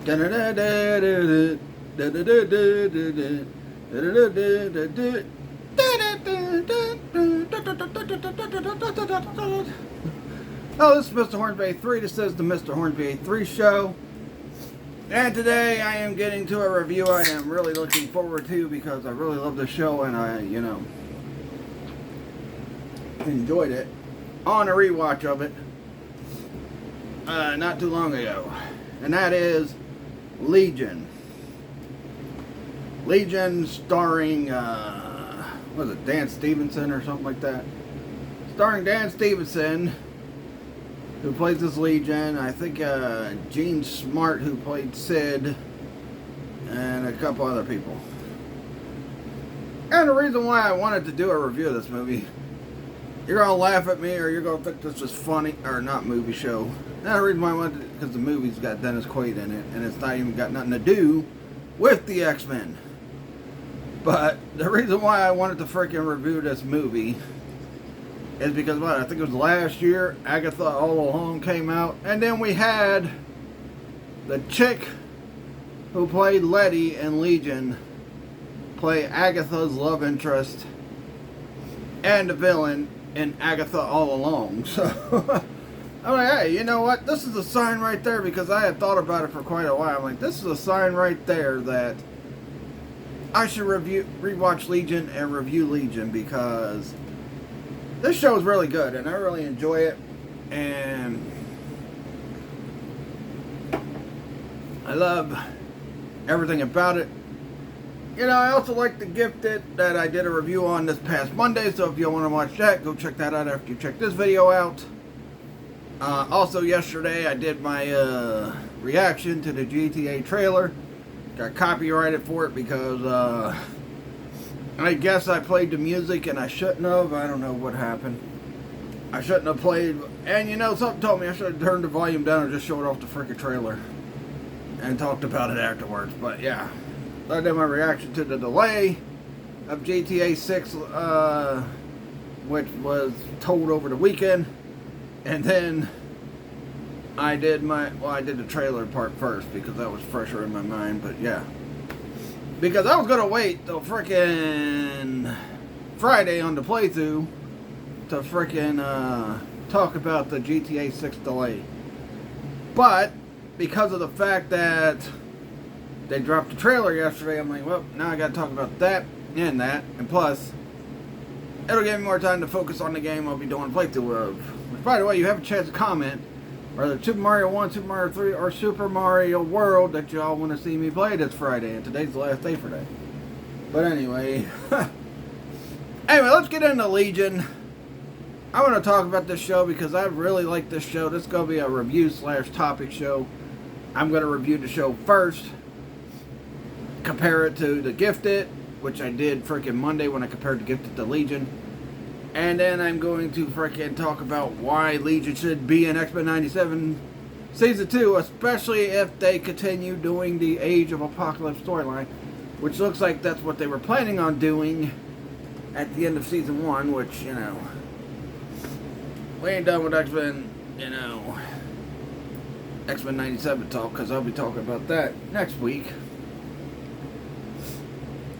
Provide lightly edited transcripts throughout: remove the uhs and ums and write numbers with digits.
Oh, this is Mr. Hornsby 3. This is the Mr. Hornsby 3 show. And today I am getting to a review I am really looking forward to because I really love the show and I, enjoyed it on a rewatch of it not too long ago. And that is Legion. Legion starring, was it Dan Stevenson or something like that? Starring Dan Stevenson, who plays this Legion. I think Gene Smart, who played Sid, and a couple other people. And the reason why I wanted to do a review of this movie, you're going to laugh at me or you're going to think this is funny, or not movie show. And the reason why I wanted to, because the movie's got Dennis Quaid in it, and it's not even got nothing to do with the X-Men. But the reason why I wanted to freaking review this movie is because, I think it was last year, Agatha All Along came out, and then we had the chick who played Letty in Legion play Agatha's love interest and the villain in Agatha All Along. So I'm like, hey, you know what? This is a sign right there, because I had thought about it for quite a while. I'm like, this is a sign right there that I should rewatch Legion and review Legion, because this show is really good and I really enjoy it, and I love everything about it. I also like The Gifted that I did a review on this past Monday, so if you want to watch that, go check that out after you check this video out. Also yesterday I did my reaction to the GTA trailer. Got copyrighted for it because I guess I played the music and I shouldn't have. I don't know what happened. I shouldn't have played. And something told me I should have turned the volume down and just showed off the freaking trailer and talked about it afterwards. But yeah, I did my reaction to the delay of GTA 6, which was told over the weekend. And then I did the trailer part first because that was fresher in my mind. But yeah, because I was going to wait till frickin' Friday on the playthrough to frickin' talk about the GTA 6 delay. But because of the fact that they dropped the trailer yesterday, I'm like, well, now I got to talk about that and that. And plus, it'll give me more time to focus on the game I'll be doing a playthrough of. Which, by the way, you have a chance to comment whether Super Mario 1, Super Mario 3, or Super Mario World that y'all want to see me play this Friday. And today's the last day for that. But anyway. Anyway, let's get into Legion. I want to talk about this show because I really like this show. This is going to be a review/topic show. I'm going to review the show first. Compare it to The Gifted, which I did freaking Monday when I compared The Gifted to Legion. And then I'm going to freaking talk about why Legion should be in X-Men 97 Season 2, especially if they continue doing the Age of Apocalypse storyline, which looks like that's what they were planning on doing at the end of Season 1, which, we ain't done with X-Men, X-Men 97 talk, because I'll be talking about that next week.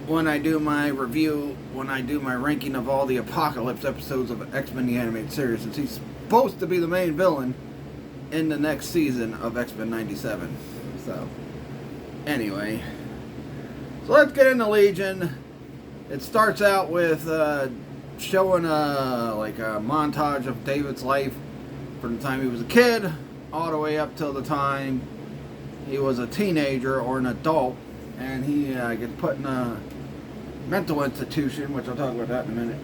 When I do my review, when I do my ranking of all the Apocalypse episodes of X-Men the Animated Series, since he's supposed to be the main villain in the next season of X-Men 97. So, anyway. So let's get into Legion. It starts out with showing a montage of David's life from the time he was a kid all the way up till the time he was a teenager or an adult, and he gets put in a mental institution, which I'll talk about that in a minute.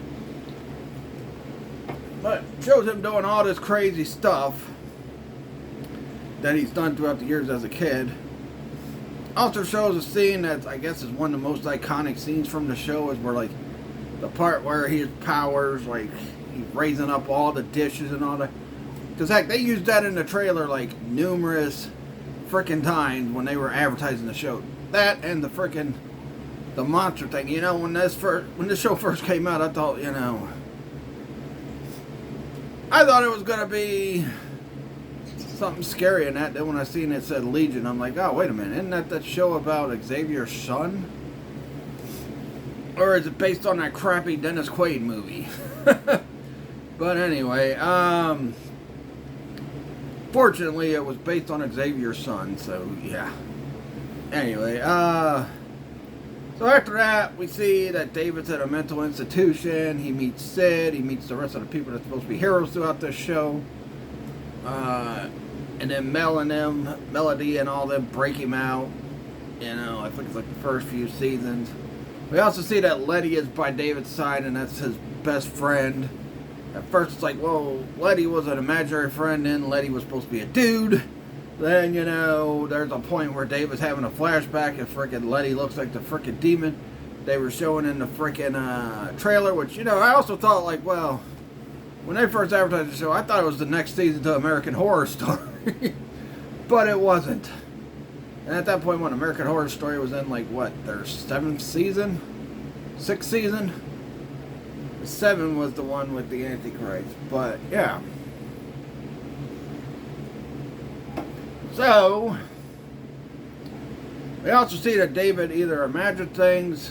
But shows him doing all this crazy stuff that he's done throughout the years as a kid. Also shows a scene that I guess is one of the most iconic scenes from the show, is where the part where his powers, he's raising up all the dishes and all that. Because heck, they used that in the trailer numerous freaking times when they were advertising the show. That and the monster thing. When this show first came out, I thought, I thought it was gonna be something scary in that. Then when I seen it said Legion, I'm like, oh, wait a minute. Isn't that show about Xavier's son? Or is it based on that crappy Dennis Quaid movie? But anyway, fortunately it was based on Xavier's son, so yeah. Anyway, so after that, we see that David's at a mental institution. He meets Sid. He meets the rest of the people that are supposed to be heroes throughout this show. And then Melody and all them break him out. You know, I think it's like the first few seasons. We also see that Letty is by David's side, and that's his best friend. At first, it's like, well, Letty was an imaginary friend, and Letty was supposed to be a dude. Then, you know, there's a point where David's having a flashback, and frickin' Letty looks like the frickin' demon they were showing in the frickin' trailer, which, you know, I also thought, like, well, when they first advertised the show, I thought it was the next season to American Horror Story. But it wasn't. And at that point, when American Horror Story was in, like, what, their 7th season? 6th season? 7 was the one with the Antichrist. But, yeah. So, we also see that David either imagined things,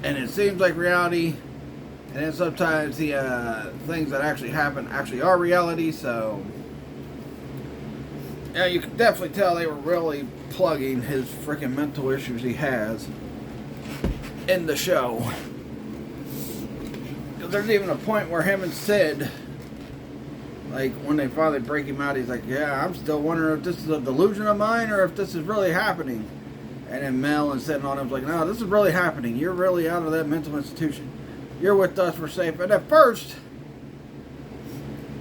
and it seems like reality, and then sometimes the things that actually happen actually are reality, so... Yeah, you can definitely tell they were really plugging his freaking mental issues he has in the show. There's even a point where him and Sid, like, when they finally break him out, he's like, yeah, I'm still wondering if this is a delusion of mine or if this is really happening. And then Mel and Sid and all them like, no, this is really happening. You're really out of that mental institution. You're with us, we're safe. And at first,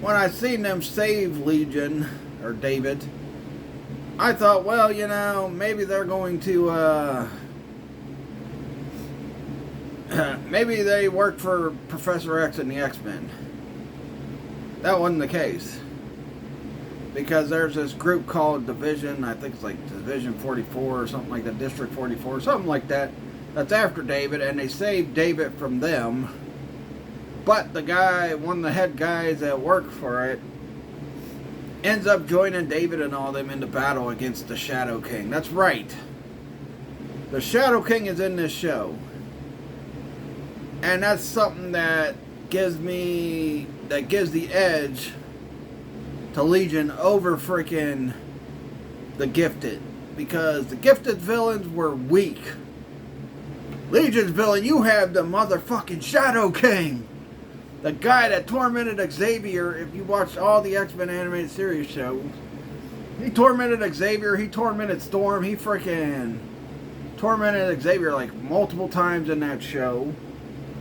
when I seen them save Legion, or David, I thought, well, you know, maybe they're going to, maybe they work for Professor X and the X-Men. That wasn't the case. Because there's this group called Division, I think it's like Division 44 or something like that, District 44, something like that, that's after David, and they saved David from them. But the guy, one of the head guys that work for it, ends up joining David and all them in the battle against the Shadow King. That's right. The Shadow King is in this show. And that's something that gives the edge to Legion over freaking the Gifted. Because the Gifted villains were weak. Legion's villain, you have the motherfucking Shadow King. The guy that tormented Xavier, if you watch all the X-Men animated series shows, he tormented Xavier, he tormented Storm, he freaking tormented Xavier like multiple times in that show.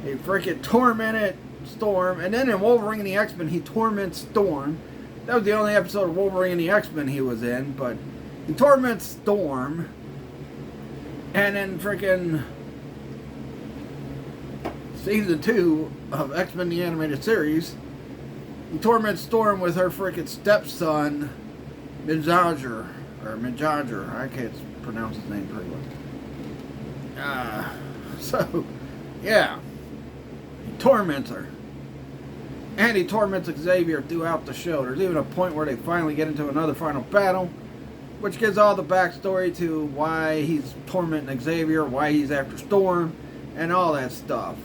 He freaking tormented Storm, and then in Wolverine and the X-Men, he torments Storm. That was the only episode of Wolverine and the X-Men he was in, but he torments Storm, and then freaking Season 2 of X-Men the Animated Series, he torments Storm with her freaking stepson, Midjager, I can't pronounce his name pretty well. So, yeah, he torments her. And he torments Xavier throughout the show. There's even a point where they finally get into another final battle, which gives all the backstory to why he's tormenting Xavier, why he's after Storm, and all that stuff.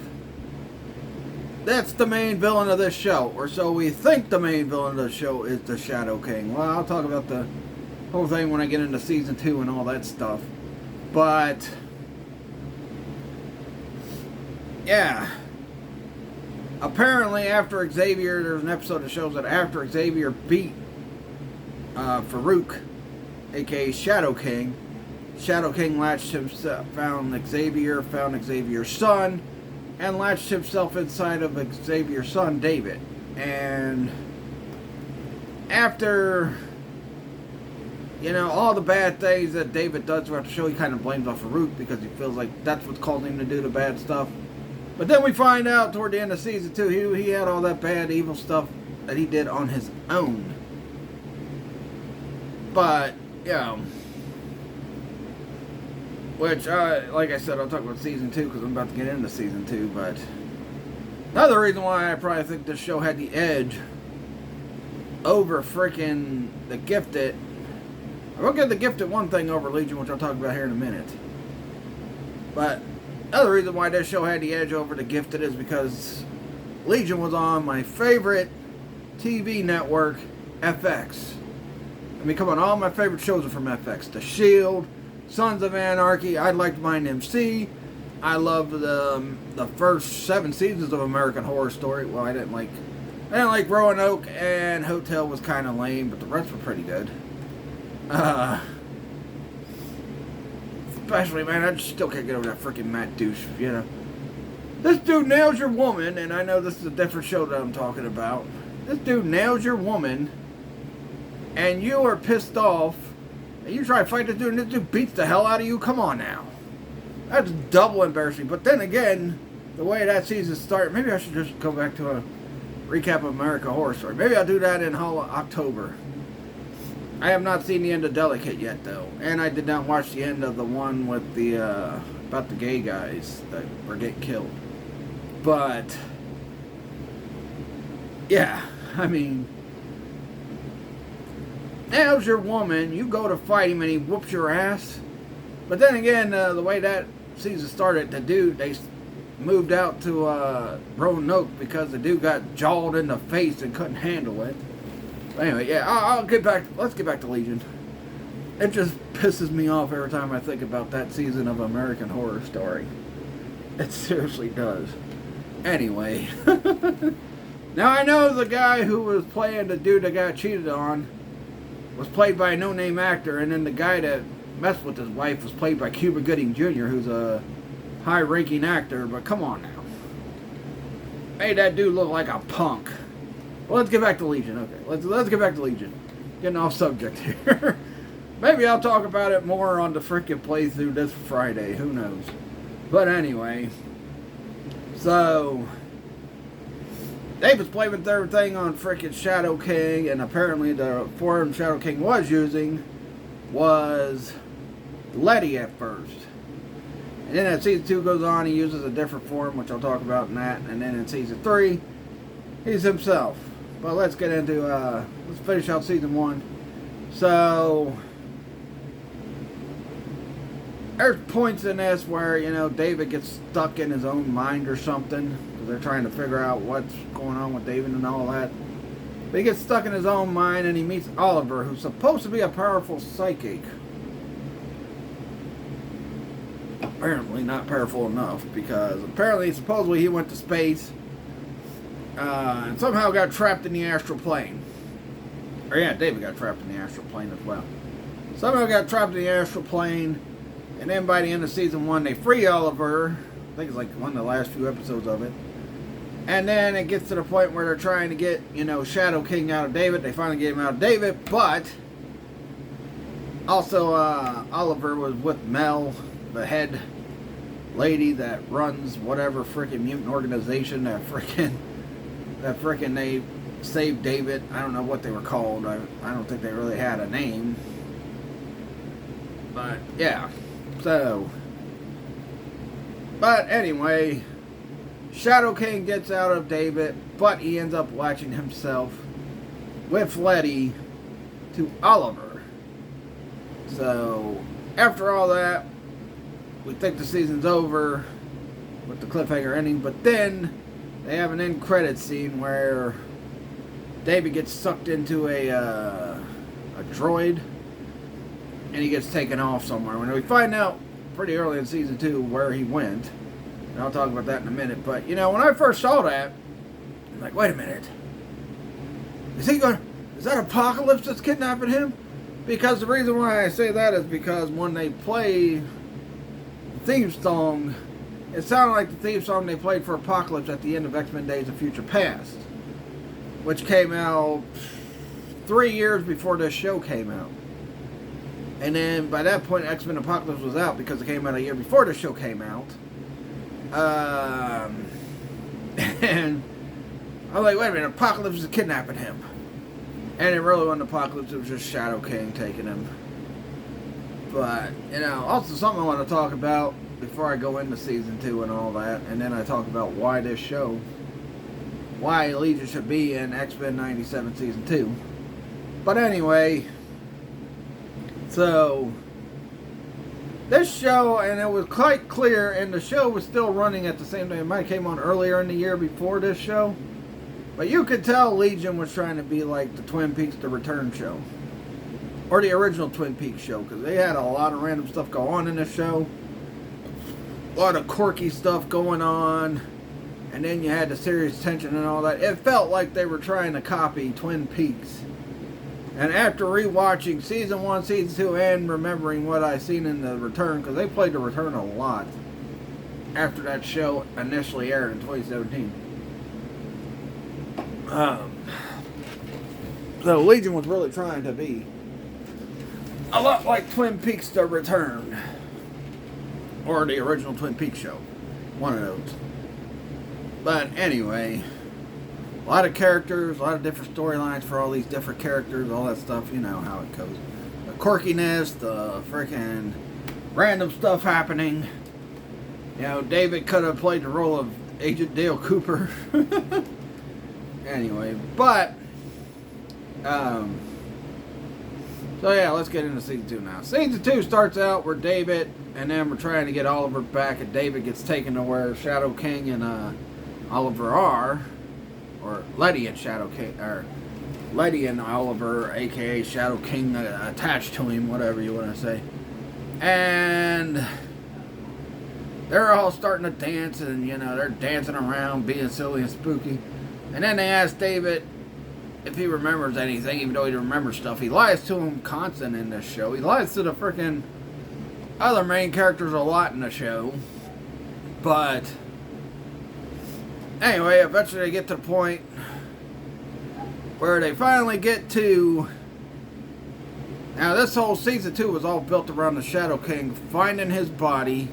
That's the main villain of this show, or so we think the main villain of the show is the Shadow King. Well, I'll talk about the whole thing when I get into Season 2 and all that stuff. But, yeah. Apparently, after Xavier, there's an episode that shows that after Xavier beat Farouk, aka Shadow King latched himself, found Xavier's son, and latched himself inside of Xavier's son, David. And after, you know, all the bad things that David does throughout the show, he kind of blames on Farouk because he feels like that's what's causing him to do the bad stuff. But then we find out toward the end of Season 2, he had all that bad, evil stuff that he did on his own. But, yeah. Which, like I said, I'll talk about Season 2 because I'm about to get into Season 2. But another reason why I probably think this show had the edge over freaking The Gifted. I will give The Gifted one thing over Legion, which I'll talk about here in a minute. But the other reason why this show had the edge over The Gifted is because Legion was on my favorite TV network, FX. I mean, come on, all my favorite shows are from FX. The Shield, Sons of Anarchy. I liked Mind MC. I loved the first 7 seasons of American Horror Story. Well, I didn't like Roanoke, and Hotel was kind of lame, but the rest were pretty good. Especially, man, I just still can't get over that freaking Matt douche, you know. This dude nails your woman, and I know this is a different show that I'm talking about. This dude nails your woman, and you are pissed off, and you try to fight this dude, and this dude beats the hell out of you. Come on now. That's double embarrassing. But then again, the way that season started, maybe I should just go back to a recap of American Horror Story. Maybe I'll do that in October. I have not seen the end of Delicate yet, though. And I did not watch the end of the one with the, about the gay guys that were getting killed. But, yeah, I mean, nails your woman, you go to fight him and he whoops your ass. But then again, the way that season started, the dude, they moved out to Roanoke because the dude got jawed in the face and couldn't handle it. But anyway, yeah, I'll get back. Let's get back to Legion. It just pisses me off every time I think about that season of American Horror Story. It seriously does. Anyway, now I know the guy who was playing the dude that got cheated on was played by a no-name actor, and then the guy that messed with his wife was played by Cuba Gooding Jr., who's a high-ranking actor. But come on now, made that dude look like a punk. Well, let's get back to Legion. Okay, let's get back to Legion. Getting off subject here. Maybe I'll talk about it more on the frickin' playthrough this Friday. Who knows? But anyway, so David's playing with everything on frickin' Shadow King, and apparently the form Shadow King was using was Letty at first. And then as season 2 goes on, he uses a different form, which I'll talk about in that. And then in season 3, he's himself. But let's get into, let's finish out season 1. So, there's points in this where, you know, David gets stuck in his own mind or something. Because they're trying to figure out what's going on with David and all that. But he gets stuck in his own mind and he meets Oliver, who's supposed to be a powerful psychic. Apparently not powerful enough, because apparently, supposedly, he went to space and somehow got trapped in the astral plane. Or yeah, David got trapped in the astral plane as well. Somehow got trapped in the astral plane, and then by the end of season 1, they free Oliver. I think it's like one of the last few episodes of it. And then it gets to the point where they're trying to get, you know, Shadow King out of David. They finally get him out of David, but also Oliver was with Mel, the head lady that runs whatever freaking mutant organization that freaking they saved David. I don't know what they were called. I don't think they really had a name. But yeah. So, but anyway, Shadow King gets out of David, but he ends up latching himself with Letty to Oliver. So, after all that, we think the season's over with the cliffhanger ending, but then they have an end credits scene where David gets sucked into a droid and he gets taken off somewhere. When we find out pretty early in season 2 where he went, and I'll talk about that in a minute. But you know, when I first saw that, I'm like, wait a minute, is that Apocalypse that's kidnapping him? Because the reason why I say that is because when they play the theme song, it sounded like the theme song they played for Apocalypse at the end of X-Men Days of Future Past, which came out 3 years before this show came out. And then by that point, X-Men Apocalypse was out because it came out a year before the show came out. And I'm like, wait a minute, Apocalypse is kidnapping him. And it really wasn't Apocalypse, it was just Shadow King taking him. But, you know, also something I want to talk about before I go into season 2 and all that, and then I talk about why this show, why Legion should be in X-Men 97 season 2. But anyway, so this show, and it was quite clear, and the show was still running at the same time. It might have came on earlier in the year before this show. But you could tell Legion was trying to be like the Twin Peaks The Return show. Or the original Twin Peaks show. Because they had a lot of random stuff go on in this show. A lot of quirky stuff going on. And then you had the serious tension and all that. It felt like they were trying to copy Twin Peaks. And after rewatching Season 1, Season 2, and remembering what I seen in The Return. Because they played The Return a lot. After that show initially aired in 2017. So Legion was really trying to be a lot like Twin Peaks The Return. Or the original Twin Peaks show. One of those. But anyway, a lot of characters, a lot of different storylines for all these different characters, all that stuff, you know how it goes. The quirkiness, the freaking random stuff happening. You know, David could have played the role of Agent Dale Cooper. Anyway, but so yeah, let's get into Season 2 now. Season 2 starts out where David and them are trying to get Oliver back, and David gets taken to where Shadow King and Oliver are, or Letty and Shadow King, or Letty and Oliver, aka Shadow King, attached to him, whatever you want to say, and they're all starting to dance, and you know they're dancing around, being silly and spooky. And then they ask David if he remembers anything, even though he remembers stuff. He lies to him constant in this show. He lies to the freaking other main characters a lot in the show. But anyway, eventually they get to the point where they finally get to... Now this whole Season 2 was all built around the Shadow King finding his body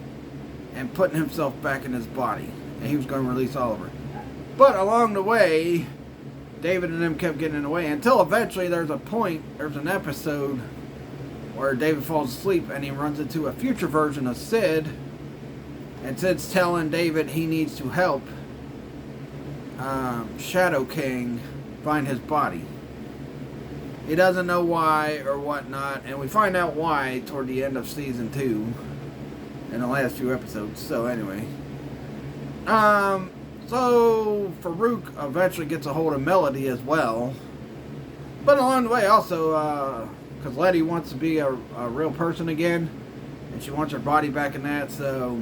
and putting himself back in his body. And he was going to release Oliver. But along the way, David and them kept getting in the way until eventually there's an episode where David falls asleep and he runs into a future version of Sid. And Sid's telling David he needs to help Shadow King find his body. He doesn't know why or whatnot, and we find out why toward the end of Season 2 in the last few episodes. So anyway. So, Farouk eventually gets a hold of Melody as well. But along the way also, because Letty wants to be a real person again. And she wants her body back in that, so...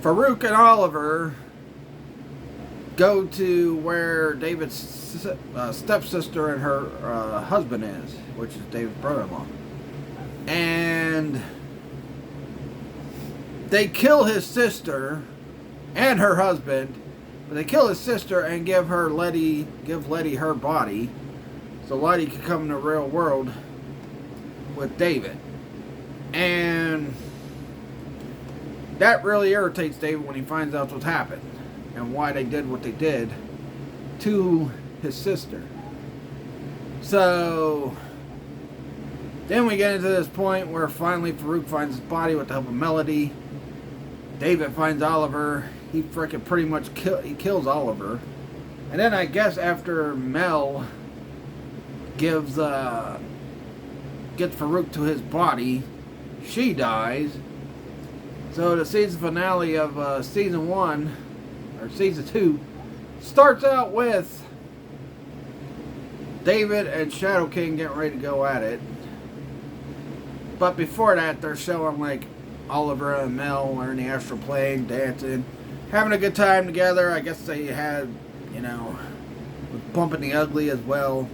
Farouk and Oliver go to where David's stepsister and her husband is. Which is David's brother-in-law. And... they kill his sister... and her husband, but they kill his sister and give Letty her body, so Letty can come in the real world with David. And that really irritates David when he finds out what's happened and why they did what they did to his sister. So then we get into this point where finally Farouk finds his body with the help of Melody. David finds Oliver. He freaking pretty much kills Oliver. And then I guess after Mel gets Farouk to his body, she dies. So the season finale of Season 1, or Season 2, starts out with David and Shadow King getting ready to go at it. But before that, they're showing like Oliver and Mel are in the astral plane, dancing, having a good time together. I guess they had, you know, Bumping the Ugly as well.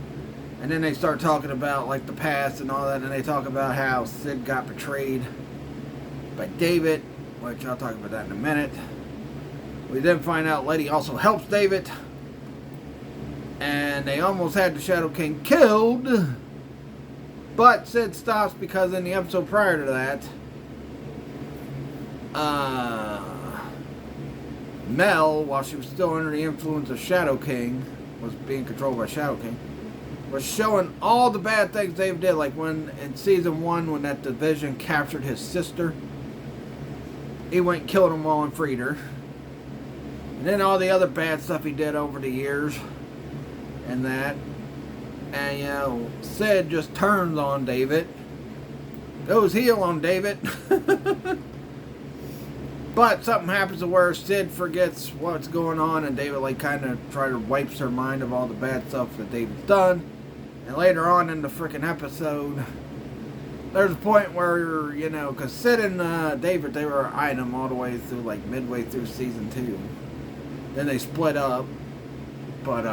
And then they start talking about like the past and all that, and they talk about how Sid got betrayed by David, which I'll talk about that in a minute. We then find out Letty also helps David, and they almost had the Shadow King killed, but Sid stops because in the episode prior to that, Mel, while she was still under the influence of Shadow King, was being controlled by Shadow King, was showing all the bad things Dave did, like when in Season 1 when that division captured his sister, he went and killed them all and freed her. And then all the other bad stuff he did over the years and that. And, you know, Sid just turns on David. Goes heel on David. But something happens to where Sid forgets what's going on, and David, like, kind of try to wipes her mind of all the bad stuff that David's done. And later on in the freaking episode, there's a point where, you know, because Sid and David, they were eyeing him all the way through, like, midway through season 2. Then they split up. But,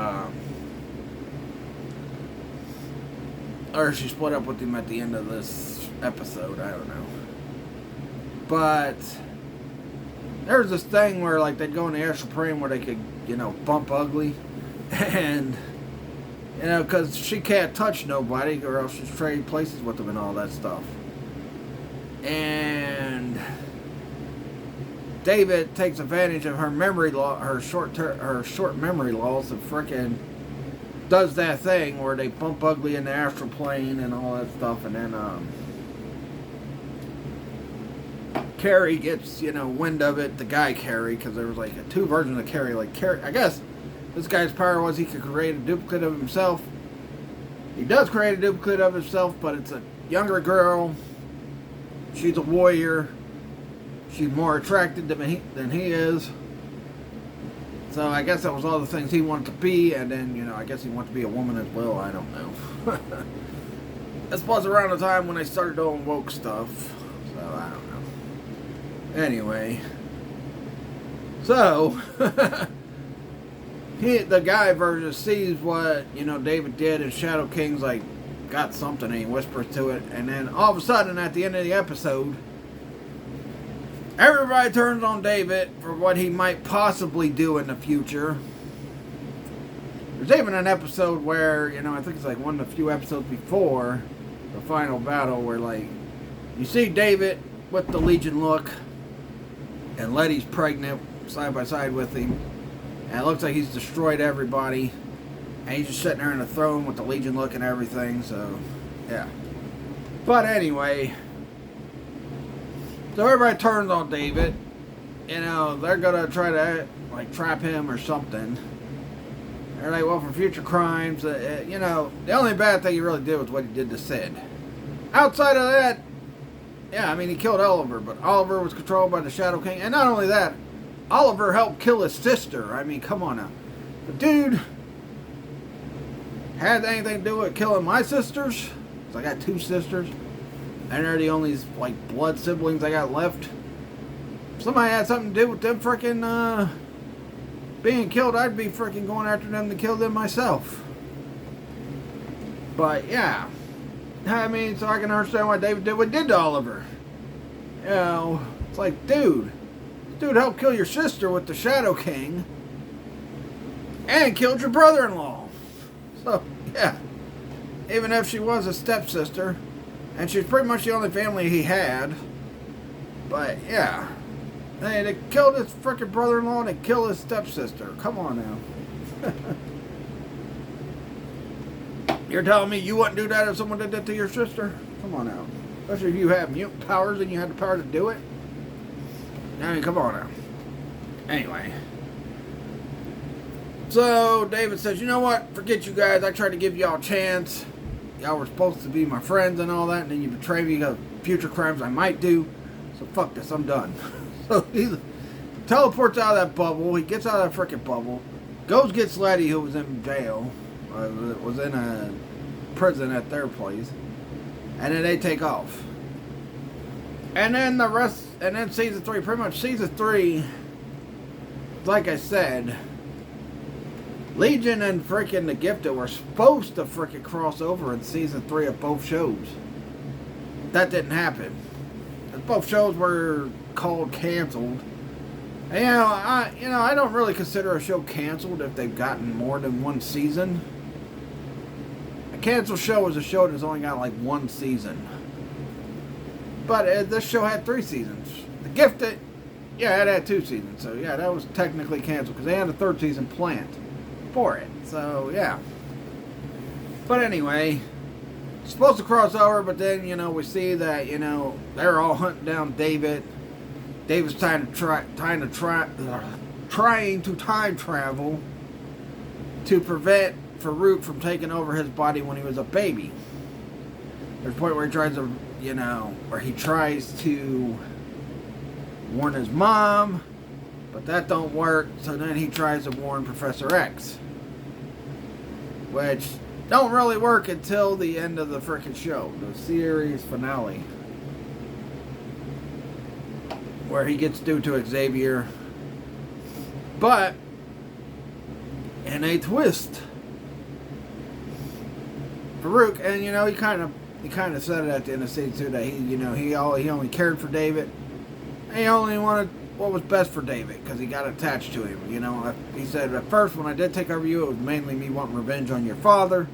or she split up with him at the end of this episode, I don't know. But there's this thing where, like, they'd go in the astral plane where they could, you know, bump ugly. And, you know, because she can't touch nobody or else she's trading places with them and all that stuff. And David takes advantage of her memory her short memory loss, and frickin' does that thing where they bump ugly in the astral plane and all that stuff. And then Carrie gets, you know, wind of it. The guy Carrie, because there was like two versions of Carrie. Like Carrie, I guess this guy's power was he could create a duplicate of himself. He does create a duplicate of himself, but it's a younger girl. She's a warrior. She's more attracted than he is. So I guess that was all the things he wanted to be, and then, you know, I guess he wanted to be a woman as well. I don't know. This was around the time when they started doing woke stuff. So I don't know. Anyway. So the guy version sees what, you know, David did, and Shadow King's like got something, and he whispers to it, and then all of a sudden at the end of the episode, everybody turns on David for what he might possibly do in the future. There's even an episode where, you know, I think it's like one of the few episodes before the final battle where, like, you see David with the Legion look, and Letty's pregnant side by side with him, and it looks like he's destroyed everybody, and he's just sitting there in the throne with the Legion look and everything, so, yeah. But anyway, so everybody turns on David. You know, they're going to try to, like, trap him or something. They're like, well, for future crimes, you know, the only bad thing he really did was what he did to Sid. Outside of that, yeah, I mean, he killed Oliver, but Oliver was controlled by the Shadow King. And not only that, Oliver helped kill his sister. I mean, come on now. The dude had anything to do with killing my sisters? 'Cause I got 2 sisters. And they're the only, like, blood siblings I got left. If somebody had something to do with them frickin' being killed, I'd be frickin' going after them to kill them myself. But, yeah. I mean, so I can understand why David did what he did to Oliver. You know, it's like, dude helped kill your sister with the Shadow King. And killed your brother-in-law. So, yeah. Even if she was a stepsister. And she's pretty much the only family he had. But, yeah. They killed his frickin' brother-in-law and they killed his stepsister. Come on now. You're telling me you wouldn't do that if someone did that to your sister? Come on now. Especially if you have mutant powers and you had the power to do it. I mean, come on now. Anyway. So, David says, you know what? Forget you guys. I tried to give y'all a chance. Y'all were supposed to be my friends and all that, and then you betray me of future crimes I might do. So fuck this, I'm done. So he teleports out of that bubble. He gets out of that freaking bubble. Goes gets Letty, who was in jail. Was in a prison at their place. And then they take off. And then the rest, and then season 3, pretty much season 3, like I said, Legion and freaking The Gifted were supposed to freaking cross over in season 3 of both shows. That didn't happen. Both shows were called canceled. And, you know, I don't really consider a show canceled if they've gotten more than one season. A canceled show is a show that's only got like one season. But this show had 3 seasons. The Gifted, yeah, it had 2 seasons. So, yeah, that was technically canceled because they had a 3rd season planned for it. So, yeah. But anyway, it's supposed to cross over, but then, you know, we see that, you know, they're all hunting down David. David's trying to time travel to prevent Farouk from taking over his body when he was a baby. There's a point where he tries to, warn his mom, but that don't work, so then he tries to warn Professor X. Which don't really work until the end of the frickin' show, the series finale. Where he gets due to Xavier. But, in a twist, Farouk, and he kind of said it at the end of season 2 that he only cared for David. He only wanted what was best for David because he got attached to him. He said, at first when I did take over you, it was mainly me wanting revenge on your father.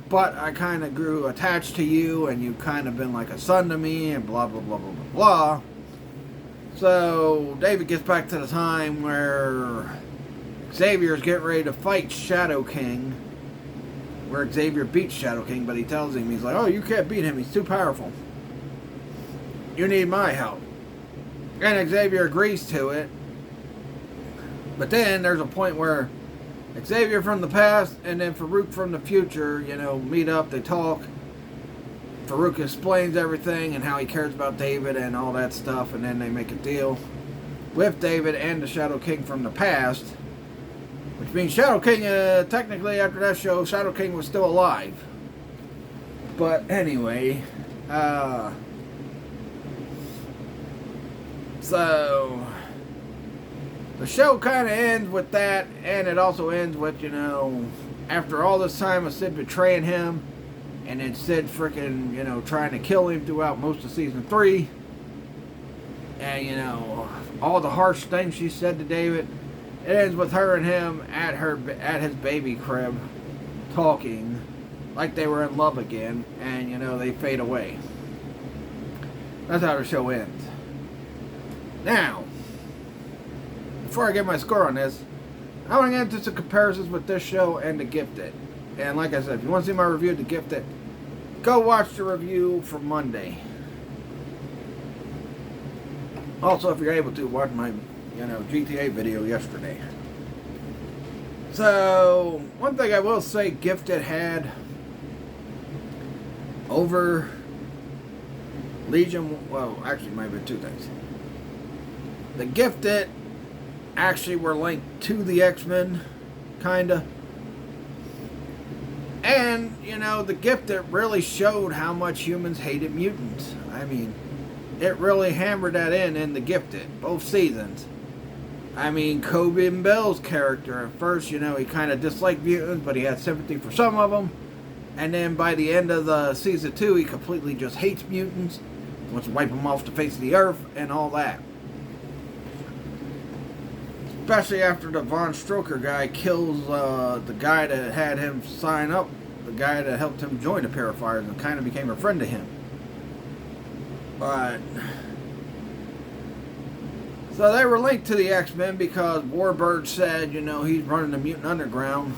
But I kind of grew attached to you and you kind of been like a son to me and blah, blah, blah, blah, blah, blah. So David gets back to the time where Xavier's getting ready to fight Shadow King. Where Xavier beats Shadow King, but he tells him, he's like, oh, you can't beat him, he's too powerful. You need my help. And Xavier agrees to it. But then there's a point where Xavier from the past and then Farouk from the future, meet up, they talk. Farouk explains everything and how he cares about David and all that stuff, and then they make a deal with David and the Shadow King from the past. Which means Shadow King, technically after that show, Shadow King was still alive. But anyway, so the show kind of ends with that, and it also ends with, after all this time of Sid betraying him, and then Sid freaking, trying to kill him throughout most of season 3, and, all the harsh things she said to David. It ends with her and him at his baby crib, talking like they were in love again, and they fade away. That's how the show ends. Now, before I get my score on this, I want to get into some comparisons with this show and The Gifted. And like I said, if you want to see my review of The Gifted, go watch the review for Monday. Also, if you're able to, watch my GTA video yesterday. So, one thing I will say Gifted had over Legion, well, actually it might have been two things. The Gifted actually were linked to the X-Men, kinda. And, The Gifted really showed how much humans hated mutants. I mean, it really hammered that in The Gifted, both seasons. I mean, Coben Bell's character, at first, he kind of disliked mutants, but he had sympathy for some of them. And then by the end of the season 2, he completely just hates mutants, wants to wipe them off the face of the earth, and all that. Especially after the Von Stroker guy kills the guy that had him sign up, the guy that helped him join the Purifiers and kind of became a friend to him. But so they were linked to the X-Men because Warbird said, he's running the Mutant Underground,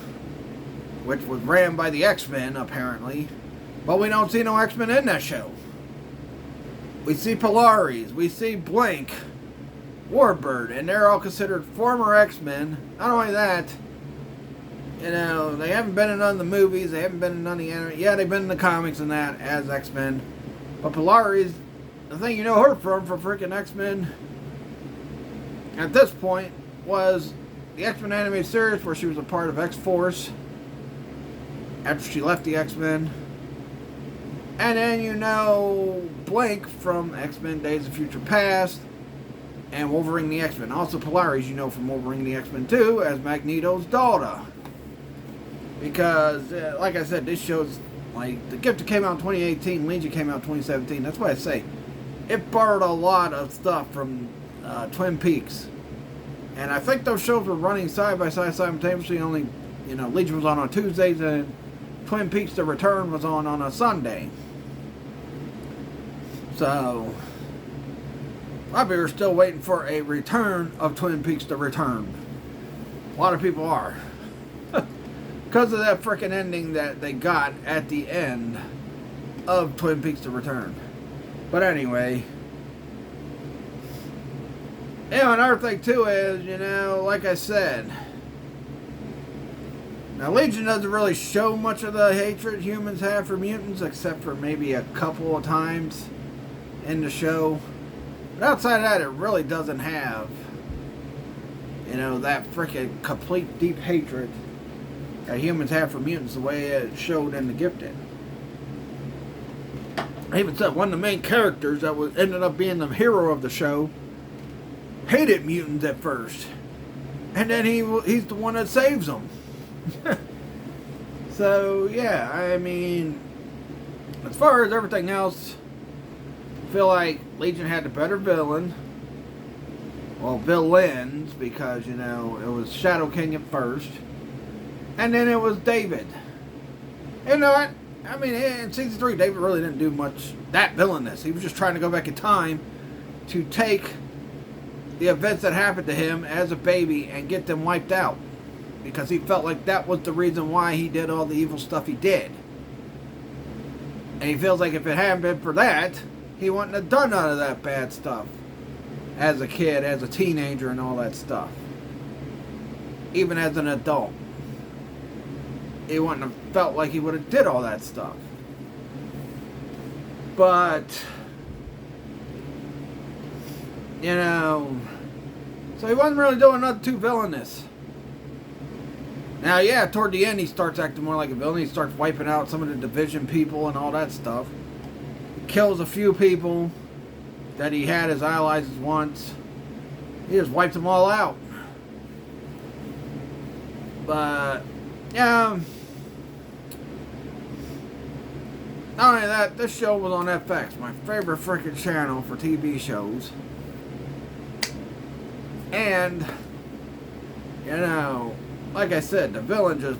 which was ran by the X-Men, apparently. But we don't see no X-Men in that show. We see Polaris, we see Blink, Warbird, and they're all considered former X-Men. Not only that, they haven't been in none of the movies, they haven't been in none of the anime. Yeah, they've been in the comics and that as X-Men. But Polaris, the thing you know her from freaking X-Men at this point was the X-Men animated series where she was a part of X-Force after she left the X-Men. And then Blink from X-Men Days of Future Past and Wolverine the X-Men. Also Polaris from Wolverine the X-Men 2 as Magneto's daughter. Because, like I said, this show's like, The Gifted came out in 2018, Legion came out in 2017. That's why I say it borrowed a lot of stuff from Twin Peaks. And I think those shows were running side by side simultaneously. Only, Legion was on Tuesdays and Twin Peaks The Return was on a Sunday. So, a lot of people are still waiting for a return of Twin Peaks The Return. A lot of people are. Because of that frickin' ending that they got at the end of Twin Peaks The Return. But anyway, another thing too is, like I said, Now, Legion doesn't really show much of the hatred humans have for mutants, except for maybe a couple of times in the show. But outside of that, it really doesn't have, that freaking complete deep hatred that humans have for mutants the way it showed in The Gifted. I even said one of the main characters that ended up being the hero of the show hated mutants at first. And then he's the one that saves them. So, yeah, I mean, as far as everything else, I feel like Legion had the better villain. Well, villains, because, it was Shadow King at first. And then it was David. You know what? I mean, in Season 3, David really didn't do much that villainous. He was just trying to go back in time to take the events that happened to him as a baby and get them wiped out. Because he felt like that was the reason why he did all the evil stuff he did. And he feels like if it hadn't been for that, he wouldn't have done none of that bad stuff. As a kid, as a teenager, and all that stuff. Even as an adult. He wouldn't have felt like he would have did all that stuff. But, so he wasn't really doing nothing too villainous. Now, yeah, toward the end, he starts acting more like a villain. He starts wiping out some of the Division people and all that stuff. Kills a few people that he had as allies once. He just wiped them all out. But, yeah. Not only that, this show was on FX, my favorite freaking channel for TV shows. And, like I said, the villain just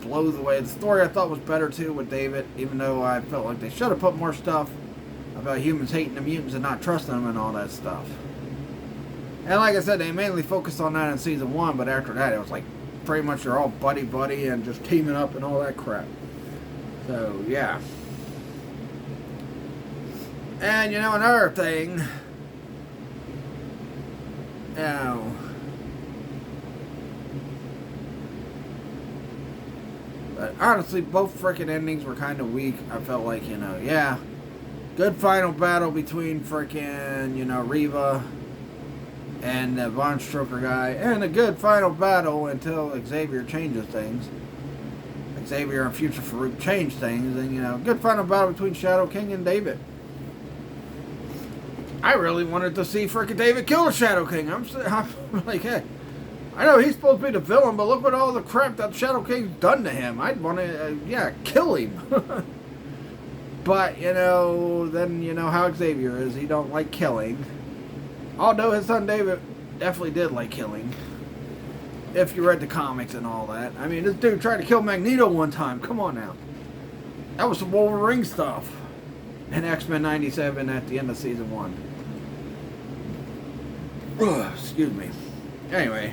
blows away. The story I thought was better too with David, even though I felt like they should have put more stuff about humans hating the mutants and not trusting them and all that stuff. And like I said, they mainly focused on that in Season 1, but after that it was like pretty much they're all buddy-buddy and just teaming up and all that crap. So, yeah. And, another thing, but honestly, both frickin' endings were kind of weak. I felt like, yeah. Good final battle between frickin', Reva and the Von Stroker guy. And a good final battle until Xavier changes things. Xavier and Future Farouk changed things. And, good final battle between Shadow King and David. I really wanted to see frickin' David kill the Shadow King. I'm like, hey. I know he's supposed to be the villain, but look at all the crap that Shadow King's done to him. I'd want to, kill him. But, then how Xavier is. He don't like killing. Although his son David definitely did like killing. If you read the comics and all that. I mean, this dude tried to kill Magneto one time. Come on now. That was some Wolverine stuff. In X-Men 97 at the end of Season 1. Excuse me. Anyway.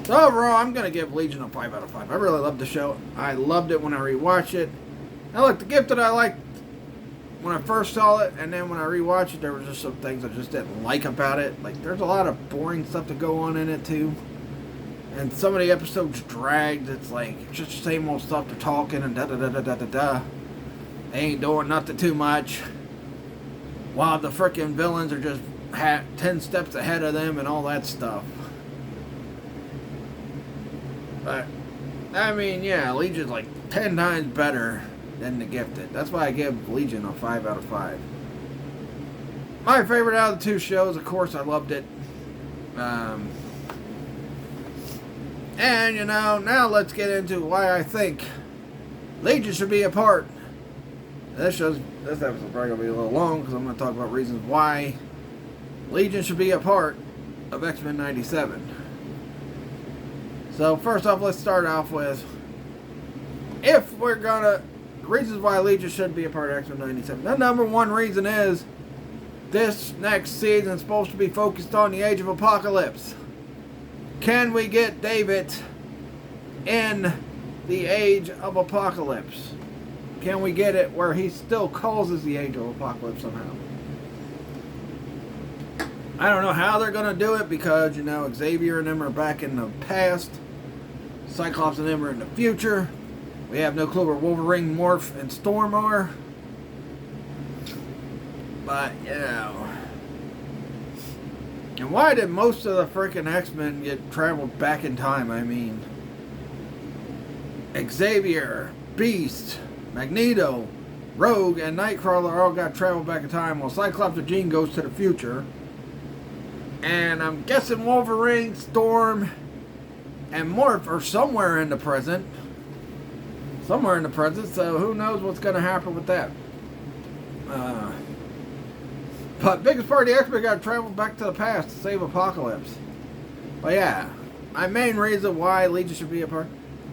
So overall, I'm going to give Legion a 5 out of 5. I really loved the show. I loved it when I rewatched it. Now look, The Gifted I liked when I first saw it, and then when I rewatched it, there were just some things I just didn't like about it. Like, there's a lot of boring stuff to go on in it, too. And some of the episodes dragged. It's like, just the same old stuff. They're talking and da-da-da-da-da-da-da. They ain't doing nothing too much. While the frickin' villains are just 10 steps ahead of them and all that stuff. But, I mean, yeah, Legion's like 10 times better than The Gifted. That's why I give Legion a 5 out of 5. My favorite out of the two shows, of course, I loved it. And, now let's get into why I think Legion should be a part. This episode is probably going to be a little long because I'm going to talk about reasons why Legion should be a part of X-Men 97. So first off, let's start off with reasons why Legion should be a part of X-Men 97. The number one reason is this next season is supposed to be focused on the Age of Apocalypse. Can we get David in the Age of Apocalypse? Can we get it where he still causes the Age of Apocalypse somehow? I don't know how they're going to do it because, Xavier and them are back in the past. Cyclops and them are in the future. We have no clue where Wolverine, Morph, and Storm are. But, you know. And why did most of the freaking X-Men get traveled back in time? I mean, Xavier, Beast, Magneto, Rogue, and Nightcrawler all got traveled back in time, while Cyclops and Jean goes to the future. And I'm guessing Wolverine, Storm, and Morph are somewhere in the present. Somewhere in the present, so who knows what's going to happen with that. But biggest part of the X-Men got to travel back to the past to save Apocalypse. But yeah, my main reason why Legion should be a part,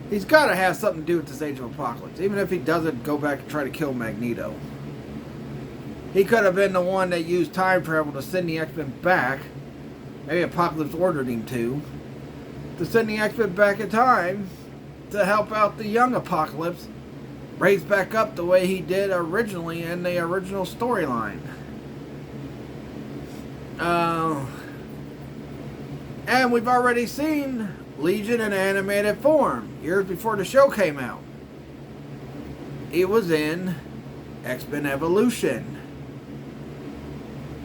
he's got to have something to do with this Age of Apocalypse. Even if he doesn't go back and try to kill Magneto. He could have been the one that used time travel to send the X-Men back. Maybe Apocalypse ordered him to send the X-Men back in time to help out the young Apocalypse raise back up the way he did originally in the original storyline. And we've already seen Legion in animated form years before the show came out. He was in X-Men Evolution.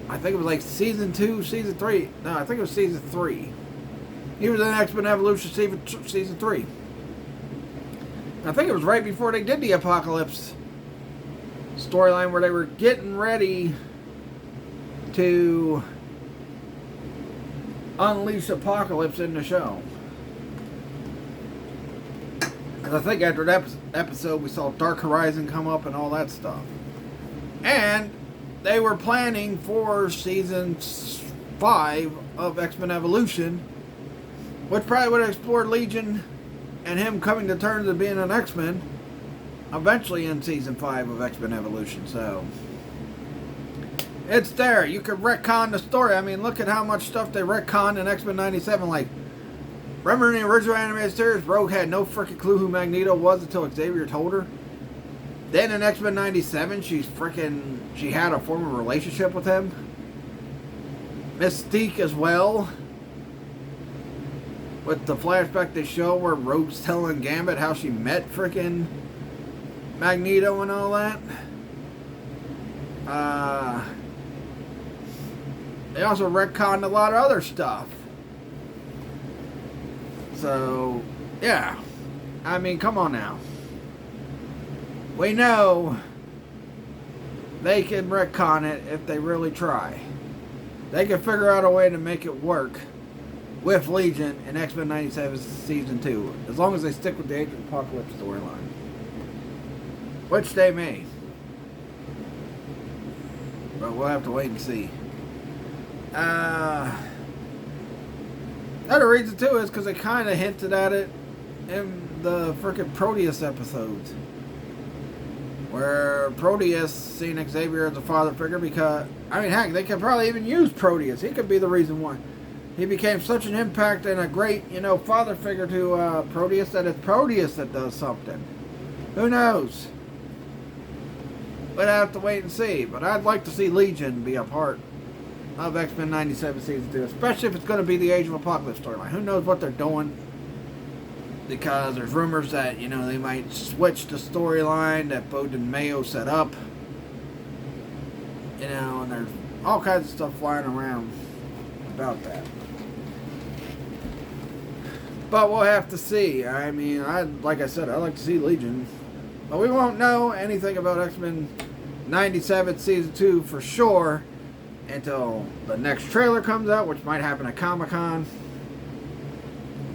I think it was like season 2, season 3. No, I think it was season 3. He was in X-Men Evolution season 3. I think it was right before they did the Apocalypse storyline where they were getting ready to unleash Apocalypse in the show. And I think after that episode we saw Dark Horizon come up and all that stuff. And they were planning for season 5 of X-Men Evolution, which probably would have explored Legion and him coming to terms of being an X-Men eventually in season 5 of X-Men Evolution. So it's there. You could retcon the story. I mean, look at how much stuff they retconned in X-Men 97. Like, remember in the original animated series, Rogue had no freaking clue who Magneto was until Xavier told her. Then in X-Men 97, she had a form of relationship with him. Mystique as well. With the flashback they show where Rogue's telling Gambit how she met freaking Magneto and all that. They also retconned a lot of other stuff. So, yeah. I mean, come on now. We know they can retcon it if they really try. They can figure out a way to make it work with Legion in X-Men 97 Season 2. As long as they stick with the Age of Apocalypse storyline. Which they may. But we'll have to wait and see. Another reason too is because they kind of hinted at it in the frickin' Proteus episodes. Where Proteus seen Xavier as a father figure because, I mean, heck, they could probably even use Proteus. He could be the reason why. He became such an impact and a great, father figure to Proteus that it's Proteus that does something. Who knows? We'd have to wait and see. But I'd like to see Legion be a part of X-Men 97 Season 2. Especially if it's going to be the Age of Apocalypse storyline. Who knows what they're doing? Because there's rumors that, they might switch the storyline that Bo Mayo set up. And there's all kinds of stuff flying around about that. But we'll have to see. I mean, like I said, I'd like to see Legion. But we won't know anything about X-Men 97 Season 2 for sure until the next trailer comes out, which might happen at Comic-Con.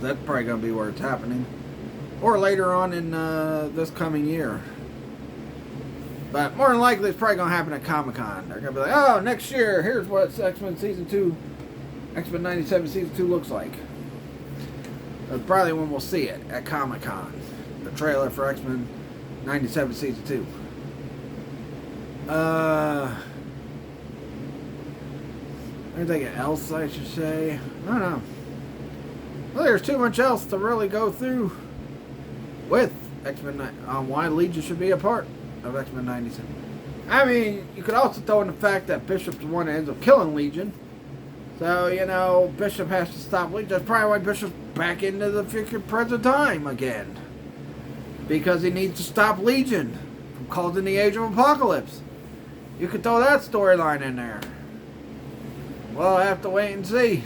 That's probably going to be where it's happening. Or later on in this coming year. But more than likely, it's probably going to happen at Comic-Con. They're going to be like, oh, next year, here's what X-Men Season 2, X-Men 97 Season 2 looks like. That's probably when we'll see it, at Comic-Con. The trailer for X-Men 97 Season 2. Anything else I should say? I don't know. Well, there's too much else to really go through with X-Men on why Legion should be a part of X-Men 97. I mean, you could also throw in the fact that Bishop's the one that ends up killing Legion. So, Bishop has to stop Legion. That's probably why Bishop's back into the freaking present time again. Because he needs to stop Legion from causing the Age of Apocalypse. You could throw that storyline in there. Well, I have to wait and see.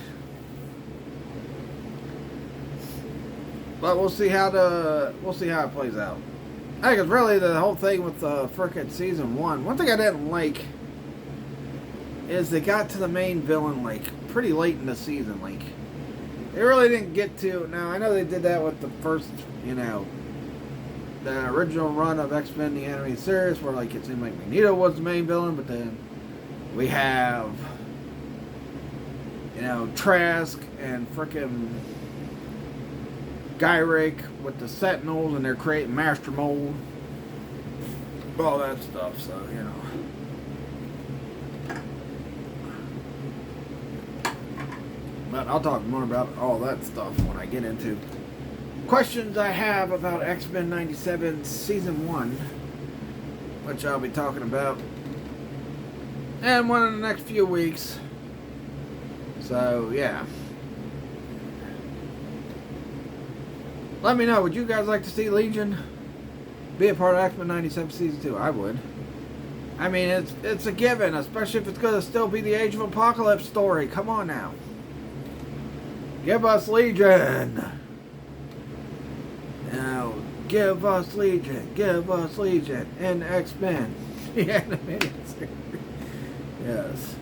But we'll see how it plays out. I think it's really the whole thing with frickin' season 1. One thing I didn't like is they got to the main villain like pretty late in the season. Like they really didn't get to. Now I know they did that with the first, the original run of X-Men the Animated Series, where like it seemed like Magneto was the main villain, but then we have Trask and frickin' Gyrick with the Sentinels, and they're creating Master Mold, all that stuff. So but I'll talk more about all that stuff when I get into questions I have about X-Men 97 Season 1, which I'll be talking about and one in the next few weeks. So yeah, let me know, would you guys like to see Legion be a part of X-Men 97 Season 2? I would. I mean, it's a given, especially if it's going to still be the Age of Apocalypse story. Come on now. Give us Legion. Now, give us Legion. Give us Legion and X-Men. The animated series. Yes.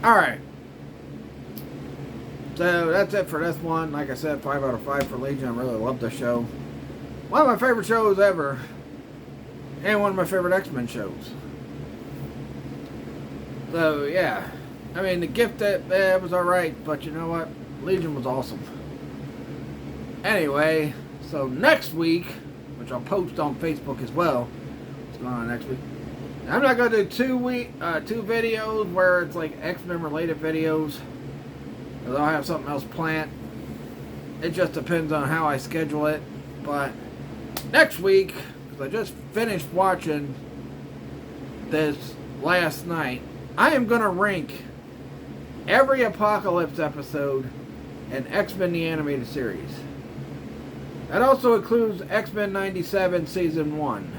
Alright. So, that's it for this one. Like I said, 5 out of 5 for Legion. I really love the show. One of my favorite shows ever. And one of my favorite X-Men shows. So, yeah. I mean, The Gifted, it was alright. But you know what? Legion was awesome. Anyway, so next week, which I'll post on Facebook as well. What's going on next week? I'm not going to do two videos where it's like X-Men related videos. Because I'll have something else planned. It just depends on how I schedule it. But next week, because I just finished watching this last night, I am going to rank every Apocalypse episode in X-Men the Animated Series. That also includes X-Men 97 Season 1.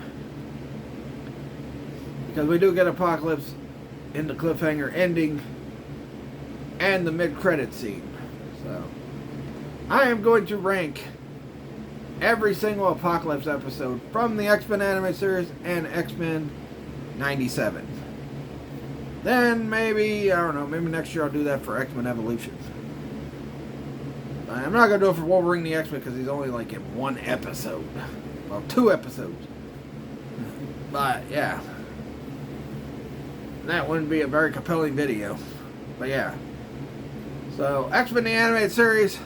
Because we do get Apocalypse in the cliffhanger ending and the mid-credit scene. So, I am going to rank every single Apocalypse episode from the X-Men Animated Series and X-Men 97. Then maybe, I don't know, maybe next year I'll do that for X-Men Evolution. I'm not going to do it for Wolverine the X-Men because he's only like in one episode. Well, 2 episodes. But, yeah. That wouldn't be a very compelling video. But, yeah. So, X-Men the Animated Series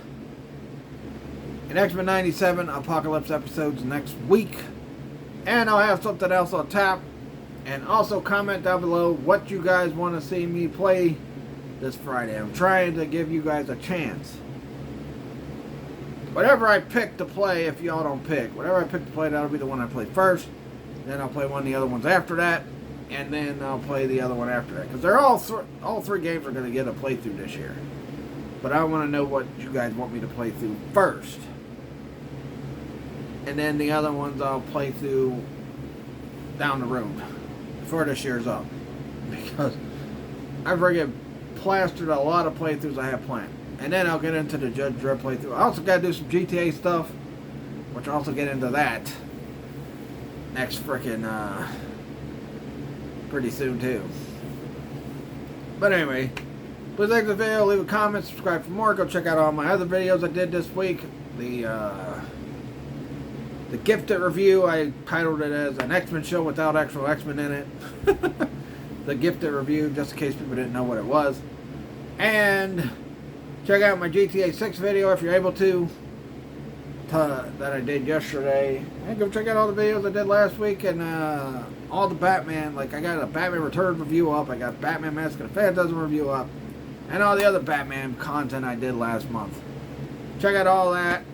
and X-Men 97 Apocalypse episodes next week. And I'll have something else on tap. And also comment down below what you guys want to see me play this Friday. I'm trying to give you guys a chance. Whatever I pick to play, if y'all don't pick, whatever I pick to play, that'll be the one I play first. Then I'll play one of the other ones after that. And then I'll play the other one after that. Because they're all 3 games are going to get a playthrough this year. But I want to know what you guys want me to play through first. And then the other ones I'll play through down the road. Before this year's up. Because I've already plastered a lot of playthroughs I have planned. And then I'll get into the Judge Dredd playthrough. I also got to do some GTA stuff. Which I'll also get into that. Next frickin' pretty soon too. But anyway. Please like the video, leave a comment, subscribe for more. Go check out all my other videos I did this week. The Gifted review, I titled it as an X-Men show without actual X-Men in it. The Gifted review, just in case people didn't know what it was. And check out my GTA 6 video if you're able to. That I did yesterday. And go check out all the videos I did last week. And all the Batman, like I got a Batman Returns review up. I got Batman Mask of the Phantasm review up. And all the other Batman content I did last month. Check out all that.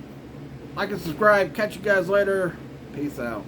Like and subscribe. Catch you guys later. Peace out.